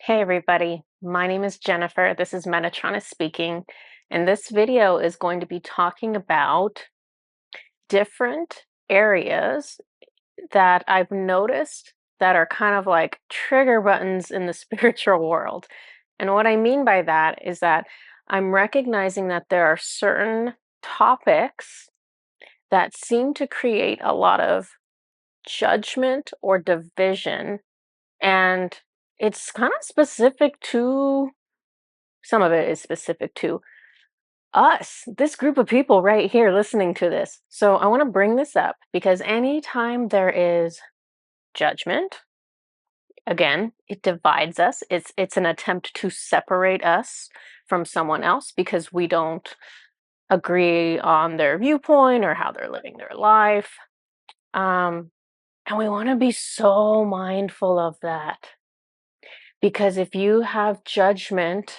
Hey everybody, my name is Jennifer. This is Metatron speaking, and this video is going to be talking about different areas that I've noticed that are kind of like trigger buttons in the spiritual world. And what I mean by that is that I'm recognizing that there are certain topics that seem to create a lot of judgment or division, and it's kind of specific to some of it is specific to us, this group of people right here listening to this. So I want to bring this up because anytime there is judgment, again, it divides us. It's an attempt to separate us from someone else because we don't agree on their viewpoint or how they're living their life. And we want to be so mindful of that because if you have judgment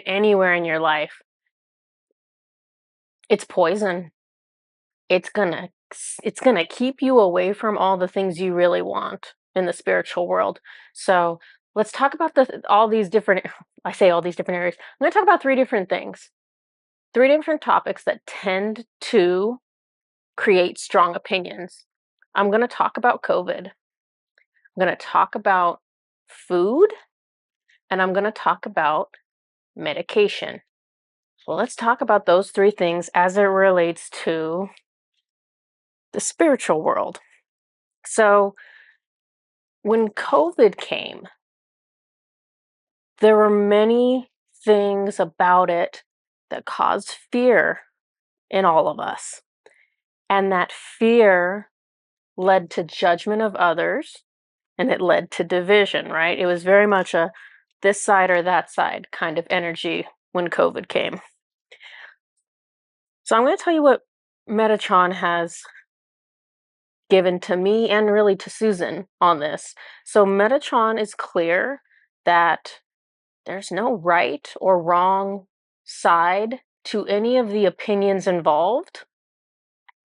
anywhere in your life, it's poison. It's gonna it's gonna keep you away from all the things you really want in the spiritual world. So let's talk about all these different I say all these different areas. I'm gonna talk about three different things, three different topics that tend to create strong opinions. I'm gonna talk about COVID. I'm gonna talk about food, and I'm gonna talk about medication. Well, let's talk about those three things as it relates to the spiritual world. So, when COVID came, there were many things about it that caused fear in all of us. And that fear led to judgment of others and it led to division, right? It was very much a this side or that side kind of energy when COVID came. So I'm going to tell you what Metatron has given to me and really to Susan on this. So Metatron is clear that there's no right or wrong side to any of the opinions involved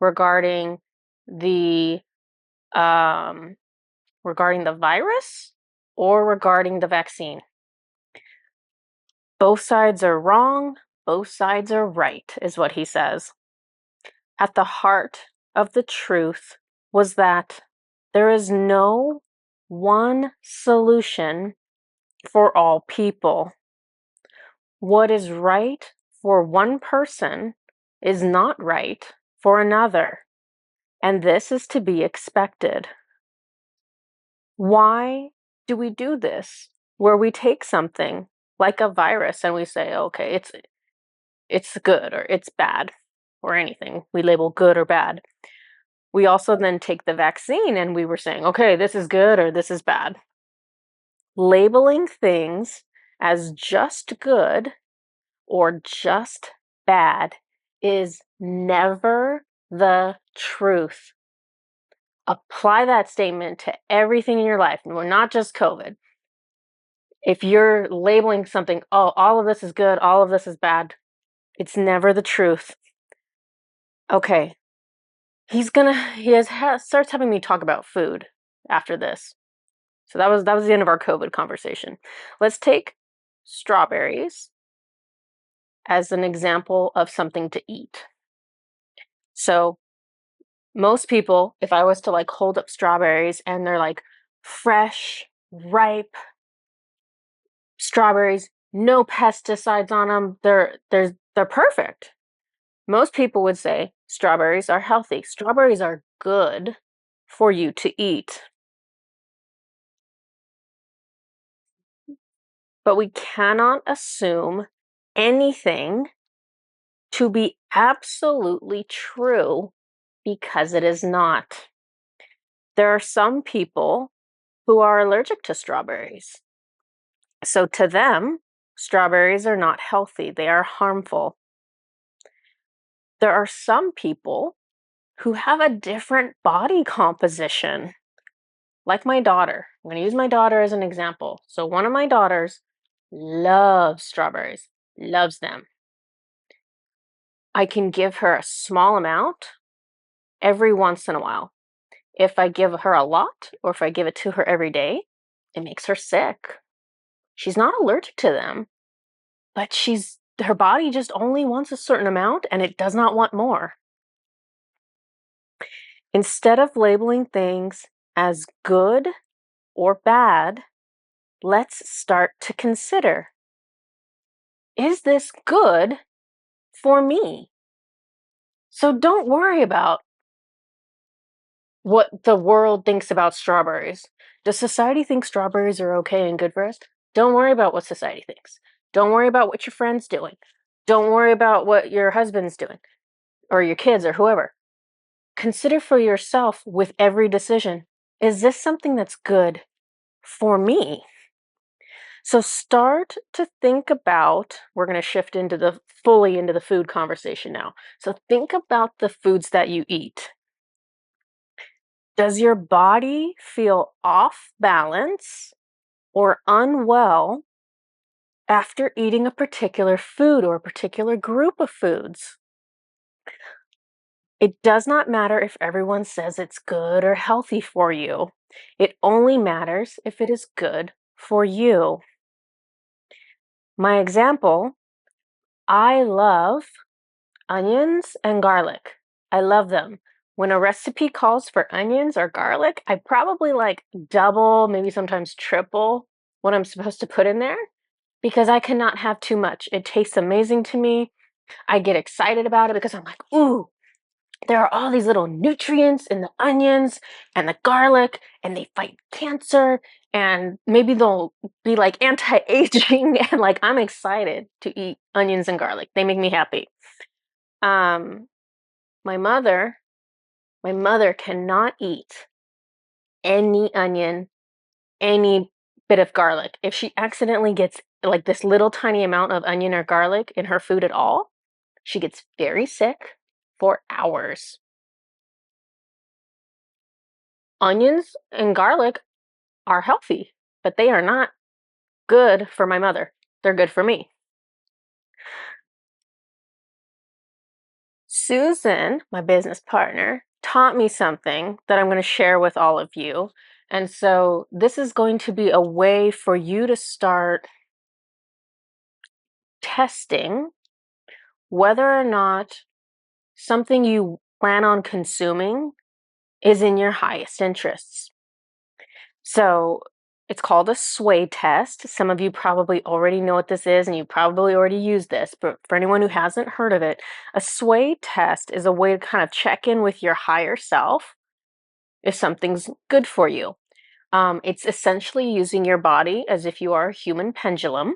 regarding the um, regarding the virus or regarding the vaccine. Both sides are wrong, both sides are right, is what he says. At the heart of the truth was that there is no one solution for all people. What is right for one person is not right for another, and this is to be expected. Why do we do this? Where we take something like a virus and we say, okay, it's good or it's bad or anything. We label good or bad. We also then take the vaccine and we were saying, okay, this is good or this is bad. Labeling things as just good or just bad is never the truth. Apply that statement to everything in your life, and we're not just COVID. If you're labeling something, oh, all of this is good, all of this is bad, it's never the truth. Okay, he starts having me talk about food after this. So that was the end of our COVID conversation. Let's take strawberries as an example of something to eat. So most people, if I was to like hold up strawberries and they're like fresh, ripe strawberries, no pesticides on them, they're perfect. Most people would say strawberries are healthy. Strawberries are good for you to eat. But we cannot assume anything to be absolutely true because it is not. There are some people who are allergic to strawberries. So to them, strawberries are not healthy, they are harmful. There are some people who have a different body composition, like my daughter. I'm going to use my daughter as an example. So one of my daughters loves strawberries, loves them. I can give her a small amount every once in a while. If I give her a lot or if I give it to her every day, It makes her sick. She's not allergic to them, but her body just only wants a certain amount and it does not want more. Instead of labeling things as good or bad, let's start to consider, is this good for me? So don't worry about what the world thinks about strawberries. Does society think strawberries are okay and good for us? Don't worry about what society thinks. Don't worry about what your friend's doing. Don't worry about what your husband's doing or your kids or whoever. Consider for yourself with every decision, is this something that's good for me? So start to think about, we're going to shift fully into the food conversation now. So think about the foods that you eat. Does your body feel off balance or unwell after eating a particular food or a particular group of foods? It does not matter if everyone says it's good or healthy for you. It only matters if it is good for you. My example, I love onions and garlic. I love them. When a recipe calls for onions or garlic, I probably like double, maybe sometimes triple what I'm supposed to put in there because I cannot have too much. It tastes amazing to me. I get excited about it because I'm like, ooh, there are all these little nutrients in the onions and the garlic, and they fight cancer, and maybe they'll be like anti-aging, and like I'm excited to eat onions and garlic. They make me happy. Um, my mother cannot eat any onion, any bit of garlic. If she accidentally gets like this little tiny amount of onion or garlic in her food at all, she gets very sick for hours. Onions and garlic are healthy, but they are not good for my mother. They're good for me. Susan, my business partner, taught me something that I'm going to share with all of you. And so this is going to be a way for you to start testing whether or not something you plan on consuming is in your highest interests. So it's called a sway test. Some of you probably already know what this is, and you probably already used this, but for anyone who hasn't heard of it, a sway test is a way to kind of check in with your higher self if something's good for you. It's essentially using your body as if you are a human pendulum.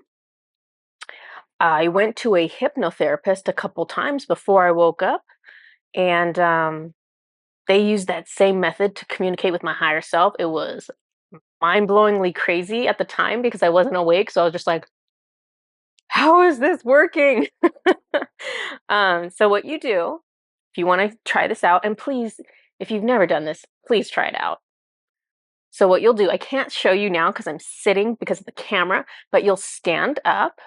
I went to a hypnotherapist a couple times before I woke up, and they used that same method to communicate with my higher self. It was mind-blowingly crazy at the time because I wasn't awake, so I was just like, how is this working? So what you do, if you want to try this out, and please, if you've never done this, please try it out. So what you'll do, I can't show you now because I'm sitting because of the camera, but you'll stand up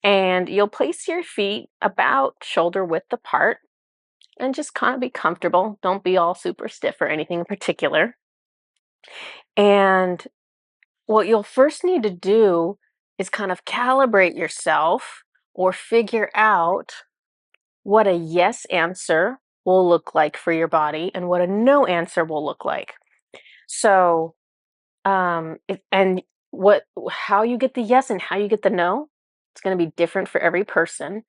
and you'll place your feet about shoulder width apart and just kind of be comfortable. Don't be all super stiff or anything in particular. And what you'll first need to do is kind of calibrate yourself or figure out what a yes answer will look like for your body and what a no answer will look like. So, how you get the yes and how you get the no, it's going to be different for every person.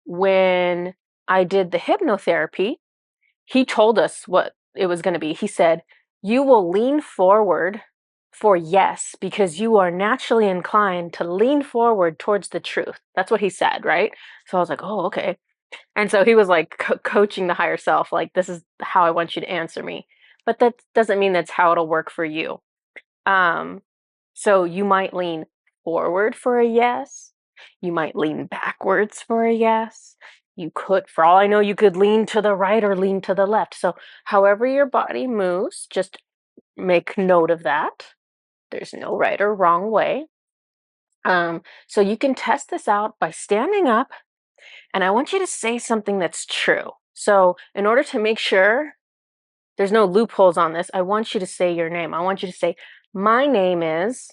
When I did the hypnotherapy, he told us what it was going to be. He said, you will lean forward for yes because you are naturally inclined to lean forward towards the truth. That's what he said, right? So I was like, oh, okay. And so he was like coaching the higher self, like, this is how I want you to answer me. But that doesn't mean that's how it'll work for you. So you might lean forward for a yes. You might lean backwards for a yes. You could, for all I know, you could lean to the right or lean to the left. So however your body moves, just make note of that. There's no right or wrong way. So you can test this out by standing up, and I want you to say something that's true. So in order to make sure there's no loopholes on this, I want you to say your name. I want you to say, my name is,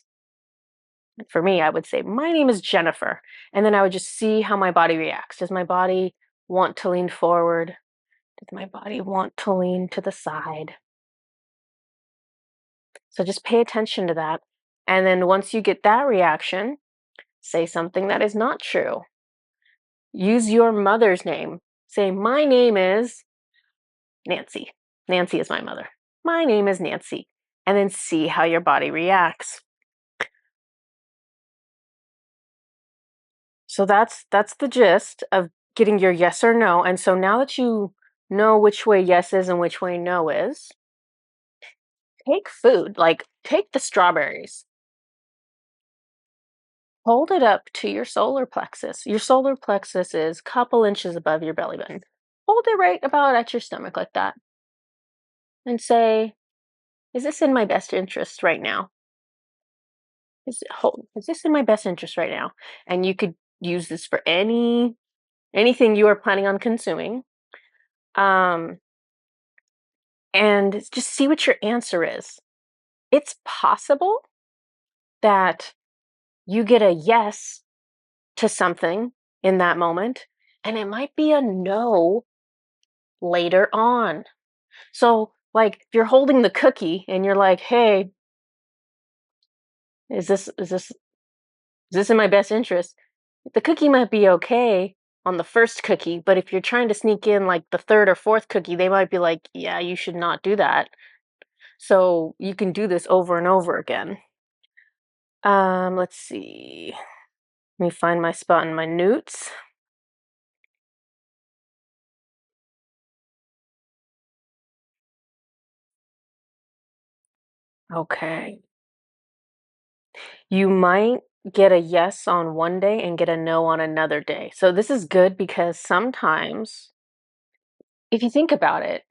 for me, I would say, my name is Jennifer. And then I would just see how my body reacts. Does my body want to lean forward? Does my body want to lean to the side? So just pay attention to that. And then once you get that reaction, say something that is not true. Use your mother's name. Say, my name is Nancy. Nancy is my mother. My name is Nancy. And then see how your body reacts. So that's the gist of getting your yes or no. And so now that you know which way yes is and which way no is, take food, like take the strawberries. Hold it up to your solar plexus. Your solar plexus is a couple inches above your belly button. Hold it right about at your stomach like that. And say, is this in my best interest right now? Is this in my best interest right now? And you could use this for anything you are planning on consuming. And just see what your answer is. It's possible that you get a yes to something in that moment, and it might be a no later on. So, like, if you're holding the cookie and you're like, "Hey, is this in my best interest?" The cookie might be okay on the first cookie, but if you're trying to sneak in like the third or fourth cookie, they might be like, "Yeah, you should not do that." So you can do this over and over again. Let's see. Let me find my spot in my notes. Okay. You might get a yes on one day and get a no on another day. So this is good because sometimes, if you think about it,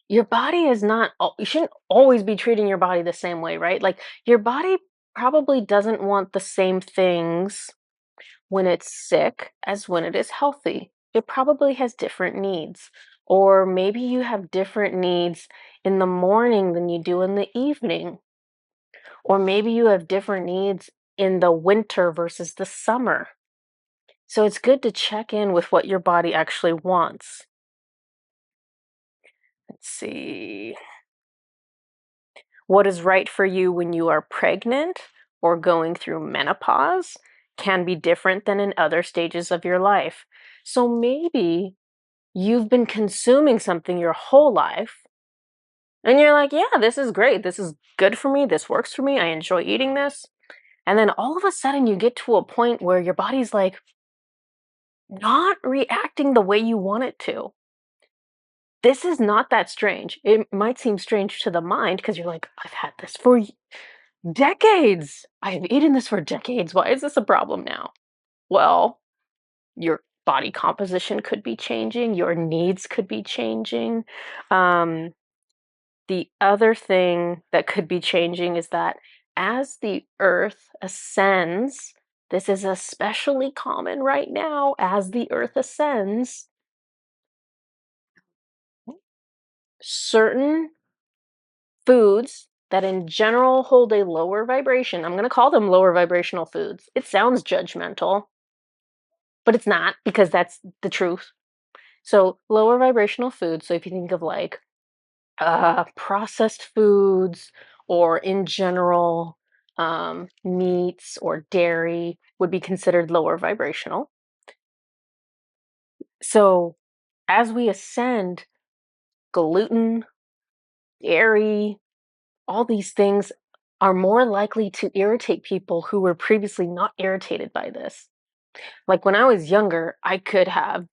your body is not, you shouldn't always be treating your body the same way, right? Like your body probably doesn't want the same things when it's sick as when it is healthy. It probably has different needs. Or maybe you have different needs in the morning than you do in the evening. Or maybe you have different needs in the winter versus the summer. So it's good to check in with what your body actually wants. Let's see. What is right for you when you are pregnant or going through menopause can be different than in other stages of your life. So maybe you've been consuming something your whole life and you're like, yeah, this is great. This is good for me. This works for me. I enjoy eating this. And then all of a sudden you get to a point where your body's like not reacting the way you want it to. This is not that strange. It might seem strange to the mind because you're like, I've had this for decades. I've eaten this for decades. Why is this a problem now? Well, your body composition could be changing, your needs could be changing. The other thing that could be changing is that as the earth ascends, this is especially common right now, as the earth ascends, certain foods that in general hold a lower vibration, I'm going to call them lower vibrational foods. It sounds judgmental, but it's not because that's the truth. So, lower vibrational foods. So, if you think of like processed foods or in general meats or dairy would be considered lower vibrational. So, as we ascend, gluten, dairy, all these things are more likely to irritate people who were previously not irritated by this. Like when I was younger, I could have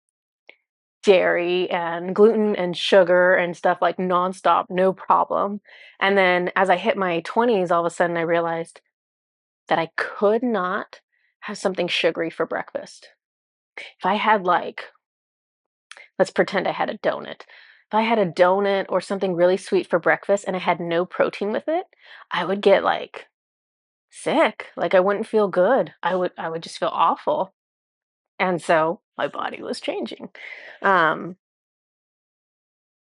dairy and gluten and sugar and stuff like nonstop, no problem. And then as I hit my 20s, all of a sudden I realized that I could not have something sugary for breakfast. If I had like, let's pretend I had a donut. If I had a donut or something really sweet for breakfast and I had no protein with it, I would get like sick. Like I wouldn't feel good. I would just feel awful. And so my body was changing. Um,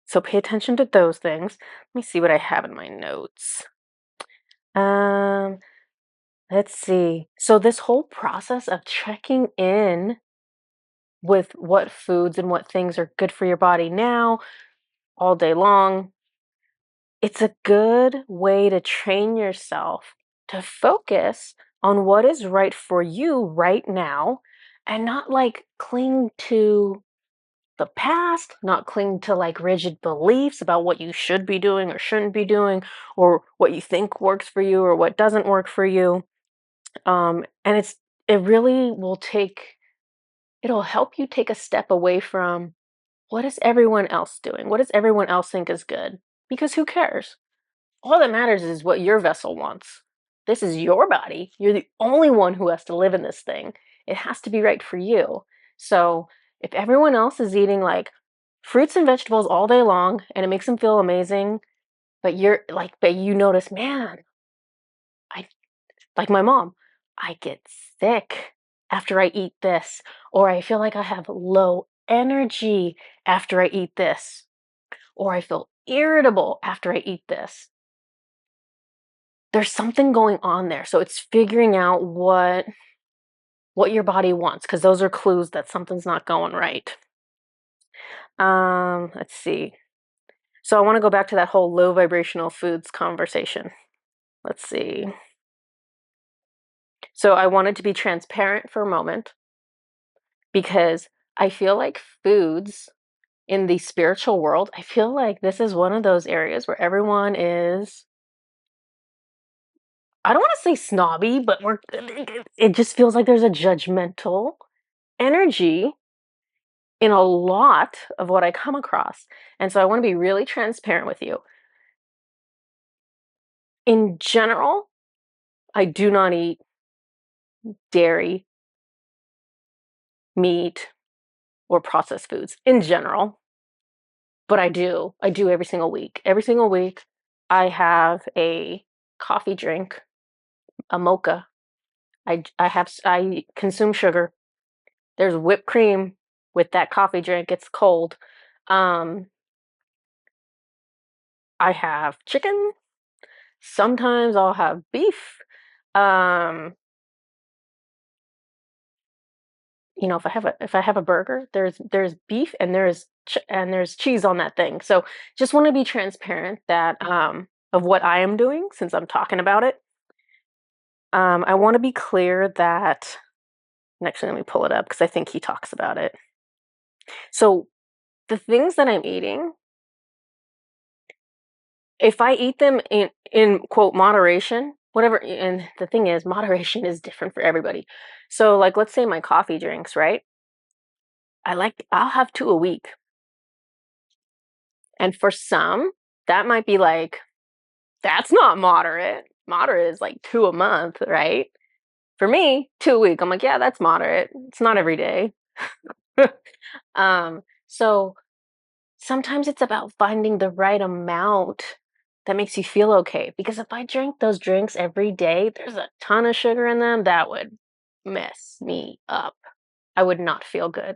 so pay attention to those things. Let me see what I have in my notes. Um, let's see. So this whole process of checking in with what foods and what things are good for your body now, all day long, it's a good way to train yourself to focus on what is right for you right now and not like cling to the past, not cling to like rigid beliefs about what you should be doing or shouldn't be doing, or what you think works for you or what doesn't work for you. And it really will it'll help you take a step away from what is everyone else doing? What does everyone else think is good? Because who cares? All that matters is what your vessel wants. This is your body. You're the only one who has to live in this thing. It has to be right for you. So if everyone else is eating like fruits and vegetables all day long and it makes them feel amazing, but you notice, man, I like my mom, I get sick after I eat this, or I feel like I have low energy after I eat this, or I feel irritable after I eat this. There's something going on there. So it's figuring out what your body wants, because those are clues that something's not going right. Let's see. So I want to go back to that whole low vibrational foods conversation. Let's see. So I wanted to be transparent for a moment because I feel like foods in the spiritual world, I feel like this is one of those areas where everyone is, I don't want to say snobby, but it just feels like there's a judgmental energy in a lot of what I come across. And so I want to be really transparent with you. In general, I do not eat dairy, meat, or processed foods in general, but I do. I do every single week. Every single week, I have a coffee drink, a mocha. I consume sugar. There's whipped cream with that coffee drink. It's cold. Um, I have chicken. Sometimes I'll have beef. Um, if I have a burger, there's beef and there's cheese on that thing. So just want to be transparent that of what I am doing since I'm talking about it. I want to be clear that, and actually let me pull it up because I think he talks about it. So the things that I'm eating, if I eat them in quote moderation, whatever, and the thing is, moderation is different for everybody. So like let's say my coffee drinks, right? I'll have two a week. And for some, that might be like, that's not moderate. Moderate is like two a month, right? For me, two a week, I'm like, yeah, that's moderate. It's not every day. So sometimes it's about finding the right amount that makes you feel okay. Because if I drink those drinks every day, there's a ton of sugar in them that would mess me up. I would not feel good.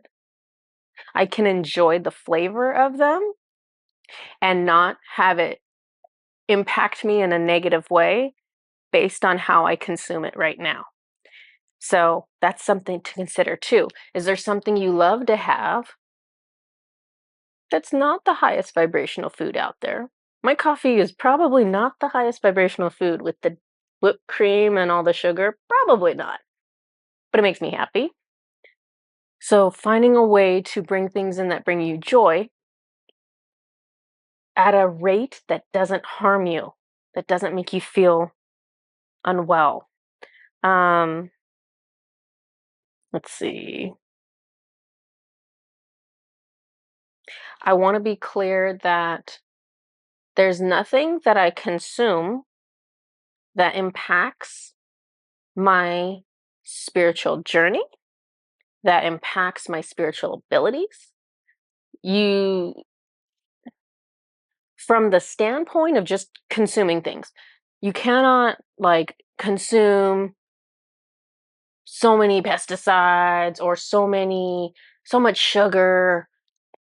I can enjoy the flavor of them and not have it impact me in a negative way based on how I consume it right now. So that's something to consider too. Is there something you love to have that's not the highest vibrational food out there? My coffee is probably not the highest vibrational food with the whipped cream and all the sugar. Probably not. But it makes me happy. So finding a way to bring things in that bring you joy at a rate that doesn't harm you, that doesn't make you feel unwell. Um, let's see. I want to be clear that there's nothing that I consume that impacts my spiritual journey, that impacts my spiritual abilities. You, from the standpoint of just consuming things, you cannot like consume so many pesticides or so much sugar,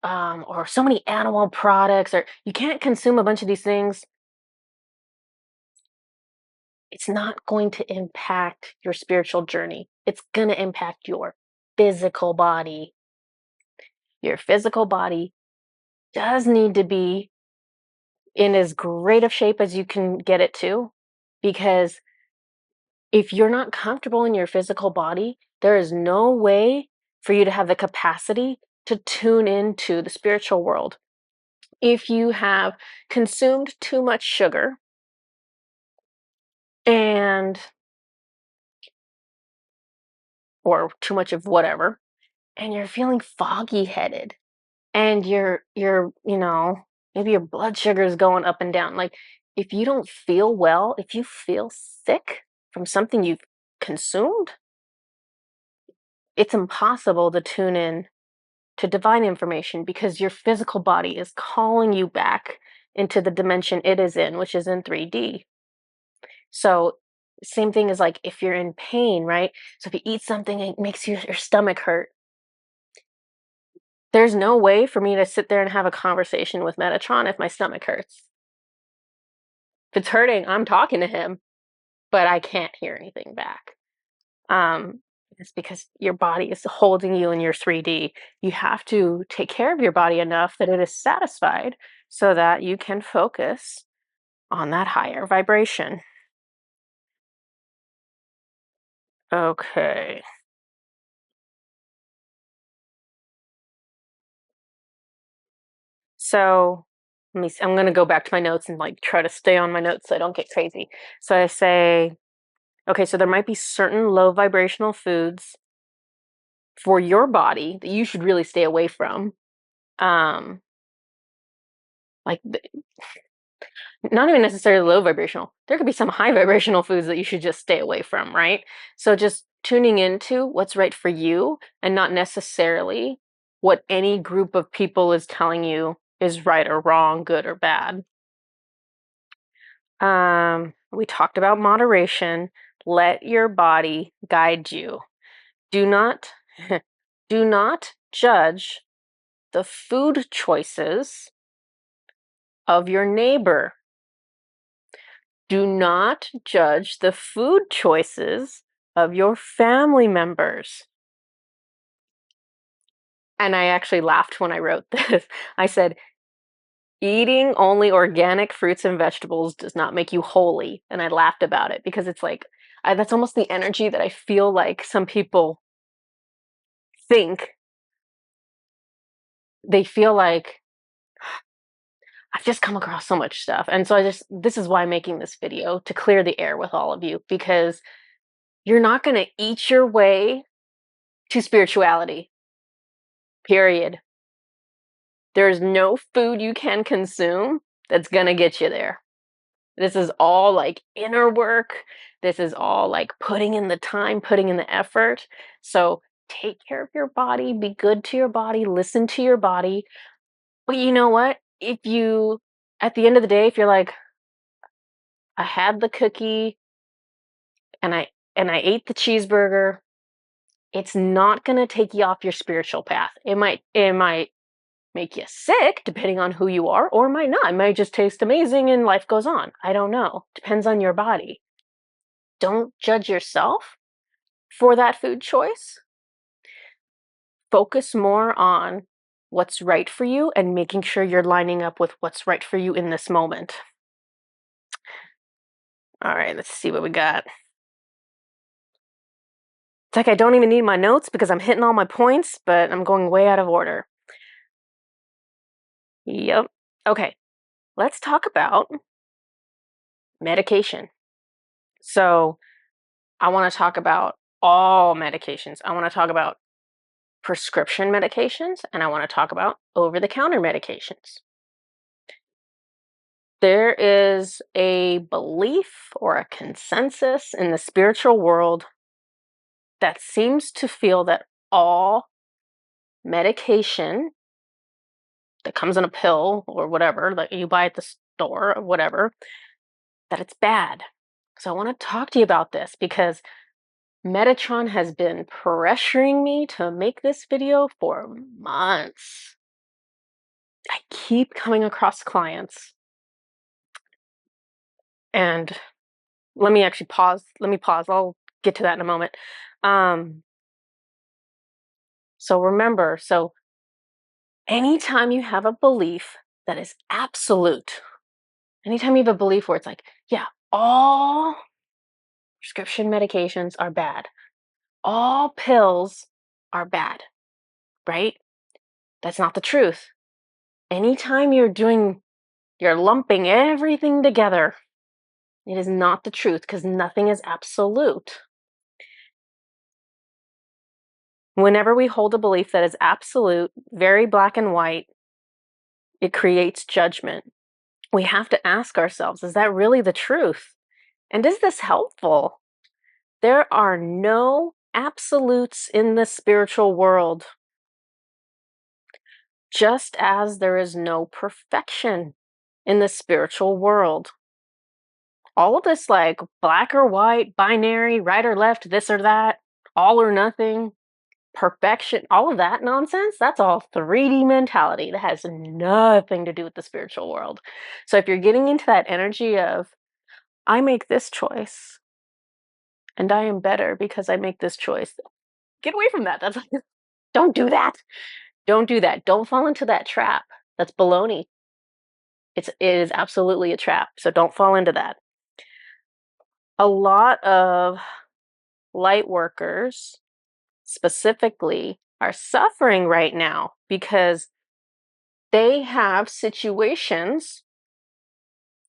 or so many animal products, or you can't consume a bunch of these things it's not going to impact your spiritual journey. It's going to impact your physical body. Your physical body does need to be in as great of shape as you can get it to, because if you're not comfortable in your physical body, there is no way for you to have the capacity to tune into the spiritual world. If you have consumed too much sugar and or too much of whatever, and you're feeling foggy headed, and maybe your blood sugar is going up and down, like, if you don't feel well, if you feel sick from something you've consumed, it's impossible to tune in to divine information, because your physical body is calling you back into the dimension it is in, which is in 3D. So same thing as, like, if you're in pain, right? So if you eat something and it makes your stomach hurt, there's no way for me to sit there and have a conversation with Metatron if my stomach hurts. If it's hurting, I'm talking to him, but I can't hear anything back. It's because your body is holding you in your 3D. You have to take care of your body enough that it is satisfied so that you can focus on that higher vibration. Okay. So let me see. I'm going to go back to my notes and, like, try to stay on my notes so I don't get crazy. So I say, okay, so there might be certain low vibrational foods for your body that you should really stay away from. Um, like not even necessarily low vibrational. There could be some high vibrational foods that you should just stay away from, right? So just tuning into what's right for you and not necessarily what any group of people is telling you is right or wrong, good or bad. We talked about moderation. Let your body guide you. Do not do not judge the food choices of your neighbor. Do not judge the food choices of your family members. And I actually laughed when I wrote this. I said, eating only organic fruits and vegetables does not make you holy. And I laughed about it because it's like, that's almost the energy that I feel like some people think. They feel like, I've just come across so much stuff. And so this is why I'm making this video, to clear the air with all of you, because you're not going to eat your way to spirituality, period. There's no food you can consume that's going to get you there. This is all like inner work. This is all like putting in the time, putting in the effort. So take care of your body, be good to your body, listen to your body. But you know what? At the end of the day, if you're like, I had the cookie and I ate the cheeseburger, it's not going to take you off your spiritual path. It might make you sick depending on who you are, or it might not. It might just taste amazing and life goes on. I don't know. Depends on your body. Don't judge yourself for that food choice. Focus more on what's right for you and making sure you're lining up with what's right for you in this moment. All right, let's see what we got. It's like I don't even need my notes because I'm hitting all my points, but I'm going way out of order. Yep. Okay, let's talk about medication. So I want to talk about all medications. I want to talk about prescription medications, and I want to talk about over-the-counter medications. There is a belief or a consensus in the spiritual world that seems to feel that all medication that comes in a pill or whatever that you buy at the store or whatever, that it's bad. So I want to talk to you about this because Metatron has been pressuring me to make this video for months. I keep coming across clients and let me actually pause. Let me pause. I'll get to that in a moment. So remember, anytime you have a belief that is absolute, anytime you have a belief where it's like, yeah, all prescription medications are bad, all pills are bad, right? That's not the truth. Anytime you're lumping everything together, it is not the truth because nothing is absolute. Whenever we hold a belief that is absolute, very black and white, it creates judgment. We have to ask ourselves, is that really the truth? And is this helpful? There are no absolutes in the spiritual world, just as there is no perfection in the spiritual world. All of this, like black or white, binary, right or left, this or that, all or nothing, perfection, all of that nonsense, that's all 3D mentality. That has nothing to do with the spiritual world. So if you're getting into that energy of, I make this choice and I am better because I make this choice, get away from that. That's don't do that. Don't do that. Don't fall into that trap. That's baloney. It is absolutely a trap. So don't fall into that. A lot of light workers specifically are suffering right now because they have situations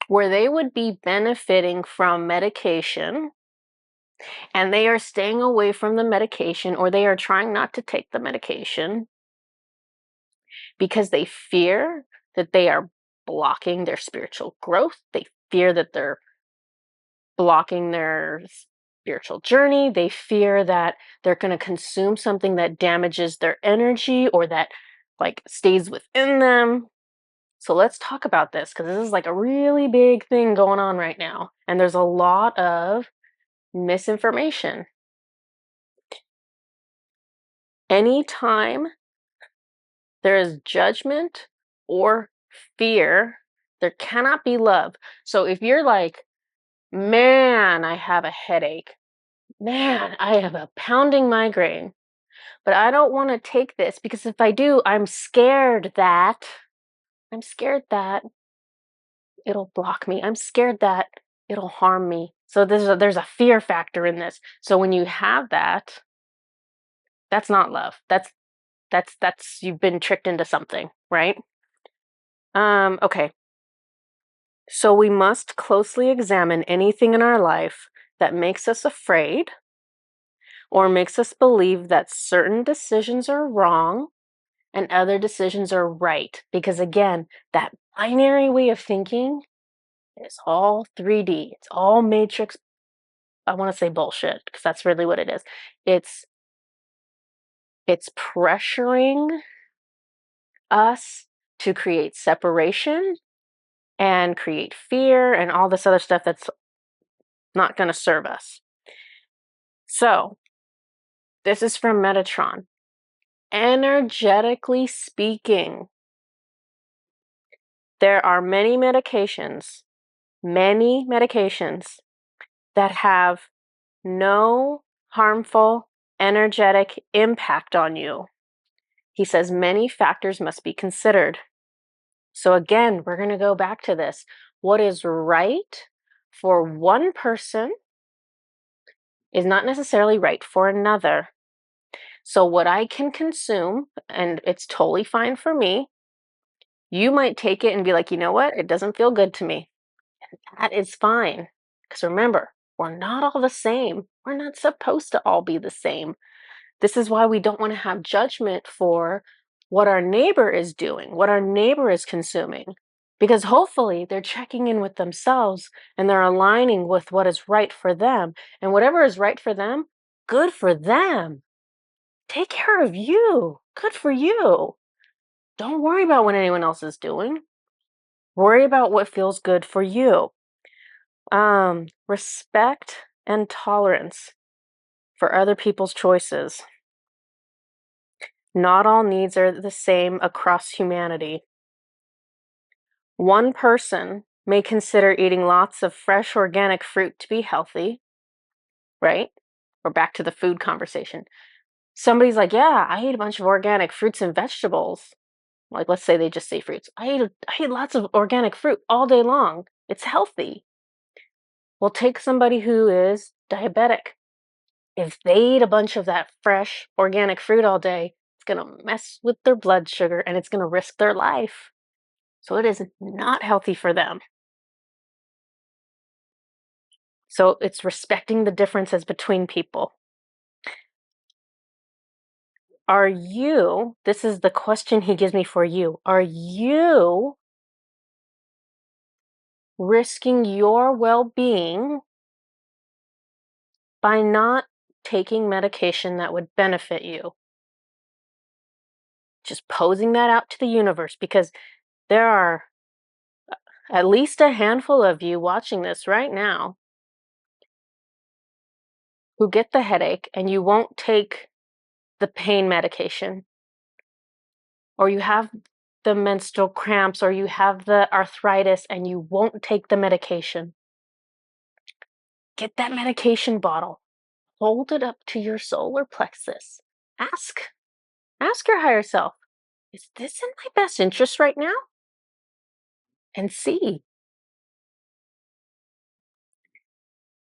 where they would be benefiting from medication and they are staying away from the medication, or they are trying not to take the medication because they fear that they are blocking their spiritual growth. They fear that they're blocking their spiritual journey. They fear that they're going to consume something that damages their energy or that like stays within them. So let's talk about this because this is like a really big thing going on right now. And there's a lot of misinformation. Anytime there is judgment or fear, there cannot be love. So if you're like, man, I have a headache. Man, I have a pounding migraine. But I don't want to take this because if I do, I'm scared that it'll block me. I'm scared that it'll harm me. So there's a fear factor in this. So when you have that, that's not love. That's you've been tricked into something, right? Okay. So we must closely examine anything in our life that makes us afraid or makes us believe that certain decisions are wrong and other decisions are right. Because again, that binary way of thinking is all 3D. It's all matrix. I want to say bullshit because that's really what it is. It's pressuring us to create separation and create fear and all this other stuff that's not going to serve us. So, this is from Metatron. Energetically speaking, there are many medications that have no harmful energetic impact on you. He says many factors must be considered. So again, we're going to go back to this. What is right for one person is not necessarily right for another. So what I can consume, and it's totally fine for me, you might take it and be like, you know what? It doesn't feel good to me. And that is fine. Because remember, we're not all the same. We're not supposed to all be the same. This is why we don't want to have judgment for what our neighbor is doing, what our neighbor is consuming. Because hopefully they're checking in with themselves and they're aligning with what is right for them. And whatever is right for them, good for them. Take care of you. Good for you. Don't worry about what anyone else is doing. Worry about what feels good for you. Respect and tolerance for other people's choices. Not all needs are the same across humanity. One person may consider eating lots of fresh organic fruit to be healthy, right? We're back to the food conversation. Somebody's like, yeah, I eat a bunch of organic fruits and vegetables. Like, let's say they just say fruits. I eat lots of organic fruit all day long. It's healthy. Well, take somebody who is diabetic. If they eat a bunch of that fresh organic fruit all day, it's going to mess with their blood sugar and it's going to risk their life. So it is not healthy for them. So it's respecting the differences between people. Are you, this is the question he gives me for you, are you risking your well-being by not taking medication that would benefit you? Just posing that out to the universe, because there are at least a handful of you watching this right now who get the headache and you won't take the pain medication, or you have the menstrual cramps, or you have the arthritis and you won't take the medication. Get that medication bottle, hold it up to your solar plexus. Ask your higher self, is this in my best interest right now? And see.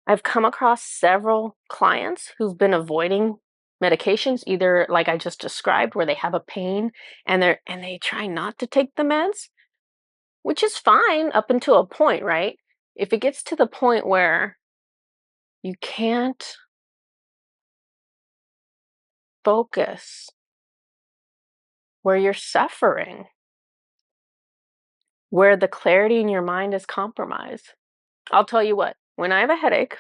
I've come across several clients who've been avoiding medications, either like I just described, where they have a pain and they try not to take the meds, which is fine up until a point, right? If it gets to the point where you can't focus, where you're suffering, where the clarity in your mind is compromised. I'll tell you what, when I have a headache,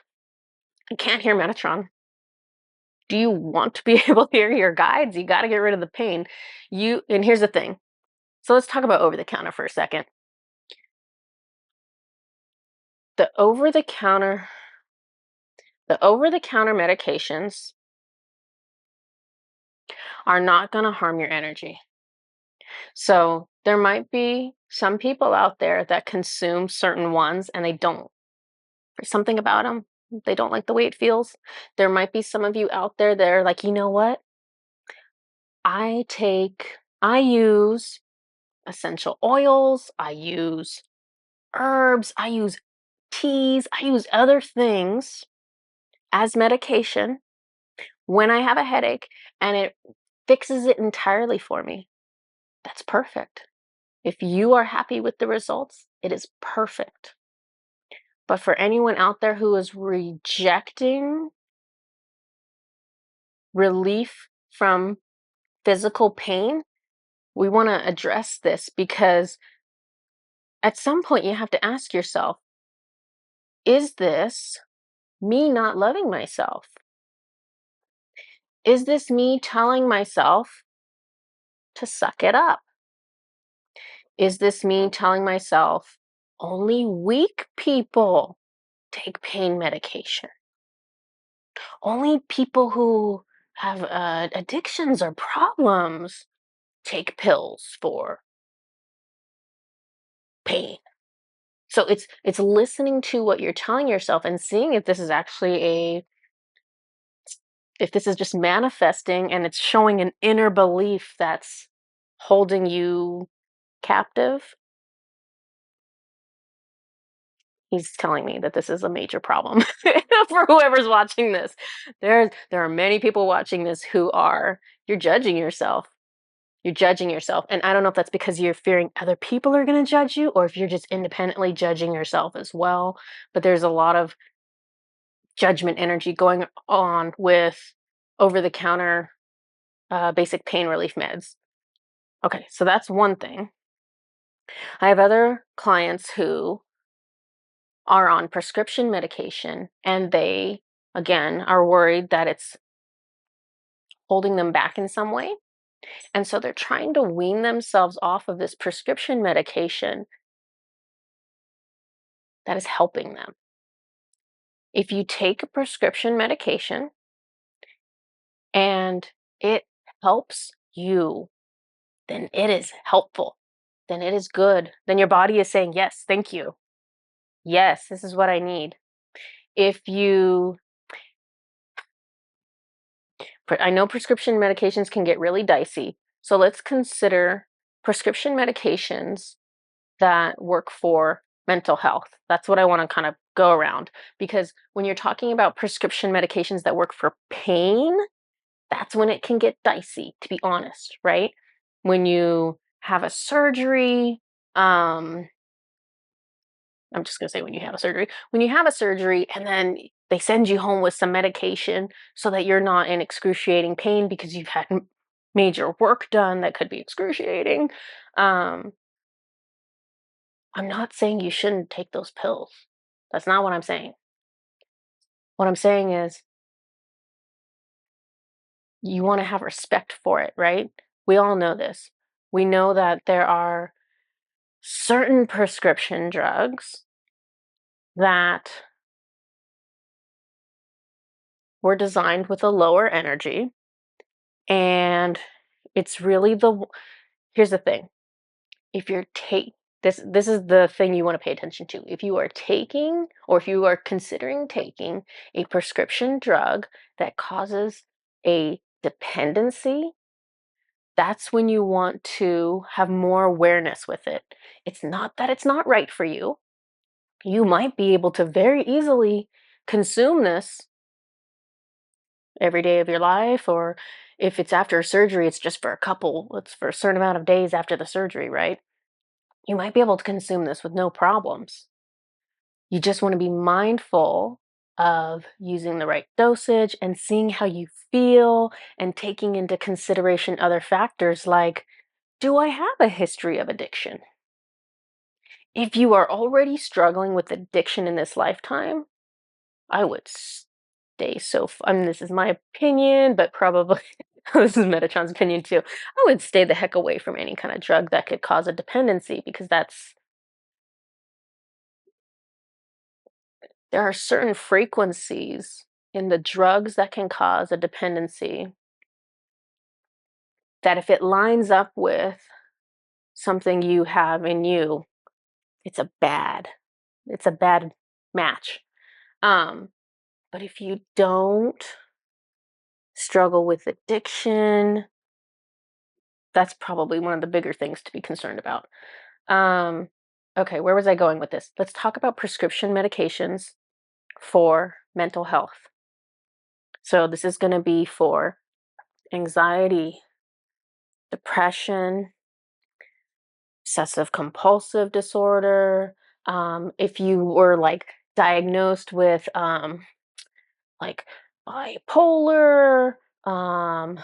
I can't hear Metatron. Do you want to be able to hear your guides? You got to get rid of the pain. And here's the thing. So let's talk about over the counter for a second. The over the counter medications are not going to harm your energy. So there might be some people out there that consume certain ones and they don't. There's something about them. They don't like the way it feels. There might be some of you out there that are like, you know what? I use essential oils, I use herbs, I use teas, I use other things as medication when I have a headache, and it fixes it entirely for me. That's perfect. If you are happy with the results, it is perfect. But for anyone out there who is rejecting relief from physical pain, we want to address this, because at some point you have to ask yourself, is this me not loving myself? Is this me telling myself to suck it up? Is this me telling myself only weak people take pain medication? Only people who have addictions or problems take pills for pain. So it's listening to what you're telling yourself and seeing if this is actually if this is just manifesting and it's showing an inner belief that's holding you captive. He's telling me that this is a major problem for whoever's watching this. There are many people watching this who you're judging yourself. You're judging yourself. And I don't know if that's because you're fearing other people are going to judge you, or if you're just independently judging yourself as well. But there's a lot of judgment energy going on with over-the-counter basic pain relief meds. Okay, so that's one thing. I have other clients who are on prescription medication, and they, again, are worried that it's holding them back in some way. And so they're trying to wean themselves off of this prescription medication that is helping them. If you take a prescription medication and it helps you, then it is helpful. Then it is good. Then your body is saying, yes, thank you. Yes, this is what I need. If you, I know prescription medications can get really dicey. So let's consider prescription medications that work for mental health. That's what I want to kind of go around, because when you're talking about prescription medications that work for pain, that's when it can get dicey, to be honest, right? When you have a surgery, I'm just going to say when you have a surgery, when you have a surgery and then they send you home with some medication so that you're not in excruciating pain because you've had major work done that could be excruciating. Um, I'm not saying you shouldn't take those pills. That's not what I'm saying. What I'm saying is you want to have respect for it, right? We all know this. We know that there are certain prescription drugs that were designed with a lower energy, and it's really here's the thing. If you're this is the thing you want to pay attention to. If you are taking, or if you are considering taking, a prescription drug that causes a dependency, that's when you want to have more awareness with it. It's not that it's not right for you. You might be able to very easily consume this every day of your life, or if it's after a surgery, it's just for it's for a certain amount of days after the surgery, right? You might be able to consume this with no problems. You just want to be mindful of using the right dosage and seeing how you feel, and taking into consideration other factors like, do I have a history of addiction? If you are already struggling with addiction in this lifetime, I would stay I mean, this is my opinion, but probably this is Metatron's opinion too. I would stay the heck away from any kind of drug that could cause a dependency, because there are certain frequencies in the drugs that can cause a dependency that, if it lines up with something you have in you, it's a bad, it's a bad match. Um, but if you don't struggle with addiction, that's probably one of the bigger things to be concerned about. Um, okay, where was I going with this? Let's talk about prescription medications for mental health. So this is going to be for anxiety, depression, obsessive compulsive disorder. If you were like diagnosed with like bipolar, um,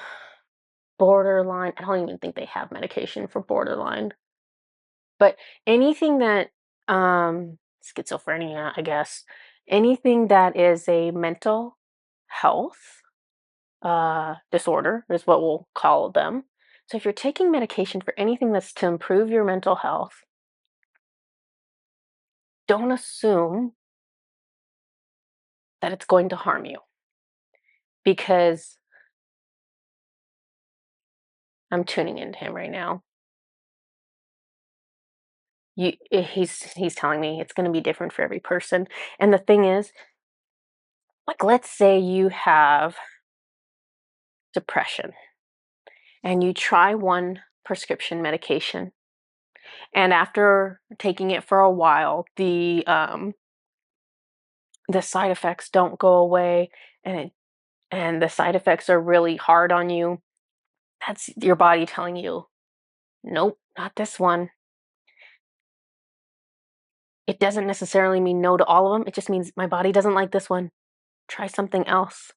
borderline. I don't even think they have medication for borderline. But anything that schizophrenia, I guess, anything that is a mental health disorder is what we'll call them. So if you're taking medication for anything that's to improve your mental health, don't assume that it's going to harm you, because I'm tuning into him right now. He's telling me it's going to be different for every person. And the thing is, like, let's say you have depression and you try one prescription medication, and after taking it for a while, the side effects don't go away, and the side effects are really hard on you. That's your body telling you, nope, not this one. It doesn't necessarily mean no to all of them. It just means my body doesn't like this one. Try something else.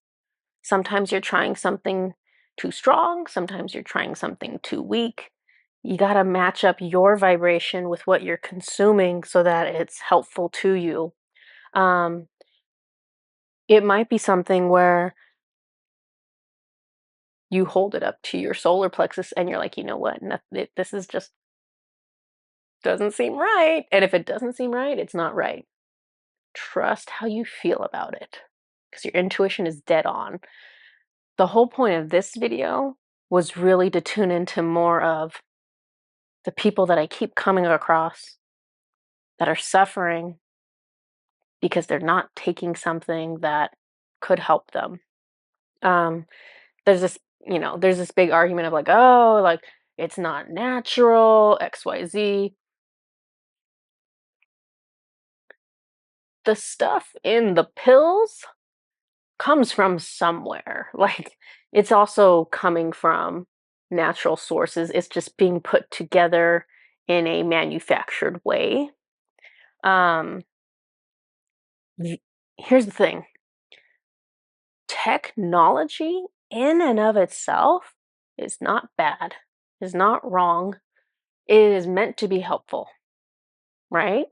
Sometimes you're trying something too strong. Sometimes you're trying something too weak. You got to match up your vibration with what you're consuming so that it's helpful to you. Um, it might be something where you hold it up to your solar plexus and you're like, you know what? This is just doesn't seem right. And if it doesn't seem right, it's not right. Trust how you feel about it, because your intuition is dead on. The whole point of this video was really to tune into more of the people that I keep coming across that are suffering because they're not taking something that could help them. There's this, there's this big argument of like, oh, like it's not natural, XYZ. The stuff in the pills comes from somewhere. Like it's also coming from natural sources. It's just being put together in a manufactured way. Um, Here's the thing. Technology in and of itself is not bad, is not wrong. It is meant to be helpful, right?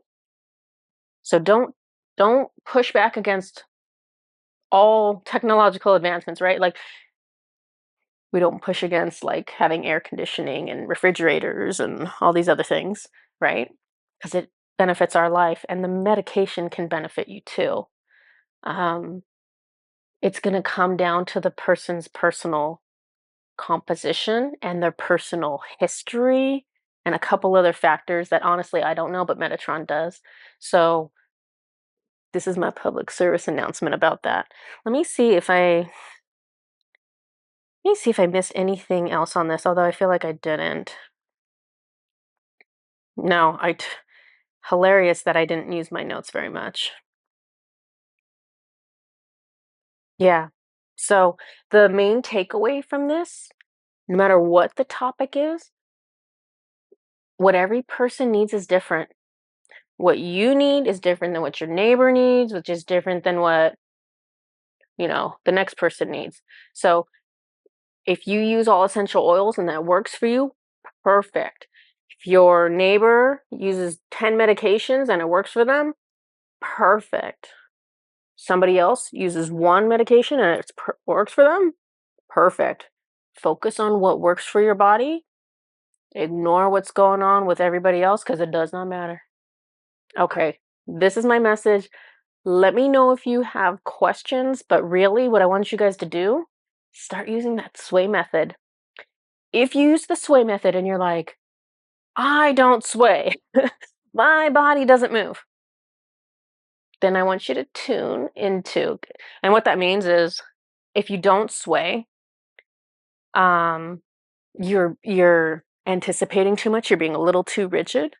So don't push back against all technological advancements, right? Like we don't push against like having air conditioning and refrigerators and all these other things, right? Because it benefits our life and the medication can benefit you too. Um, it's going to come down to the person's personal composition and their personal history and a couple other factors that honestly I don't know, but Metatron does. So this is my public service announcement about that. Let me see if I missed anything else on this, although I feel like I didn't. No, hilarious that I didn't use my notes very much. Yeah. So the main takeaway from this, no matter what the topic is, what every person needs is different. What you need is different than what your neighbor needs, which is different than what, the next person needs. So if you use all essential oils and that works for you, perfect. If your neighbor uses 10 medications and it works for them, perfect. Somebody else uses one medication and it works for them, perfect. Focus on what works for your body. Ignore what's going on with everybody else because it does not matter. Okay, this is my message. Let me know if you have questions, but really what I want you guys to do, start using that sway method. If you use the sway method and you're like, I don't sway, my body doesn't move, then I want you to tune into, and what that means is if you don't sway, you're anticipating too much, you're being a little too rigid,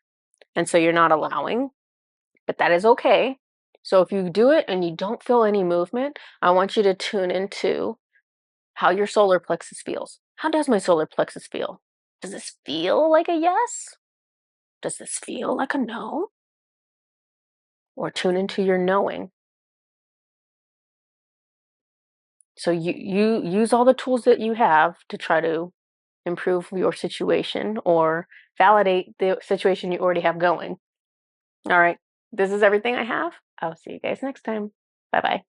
and so you're not allowing, but that is okay. So if you do it and you don't feel any movement, I want you to tune into how your solar plexus feels. How does my solar plexus feel? Does this feel like a yes? Does this feel like a no? Or tune into your knowing. So you use all the tools that you have to try to improve your situation or validate the situation you already have going. All right. This is everything I have. I'll see you guys next time. Bye-bye.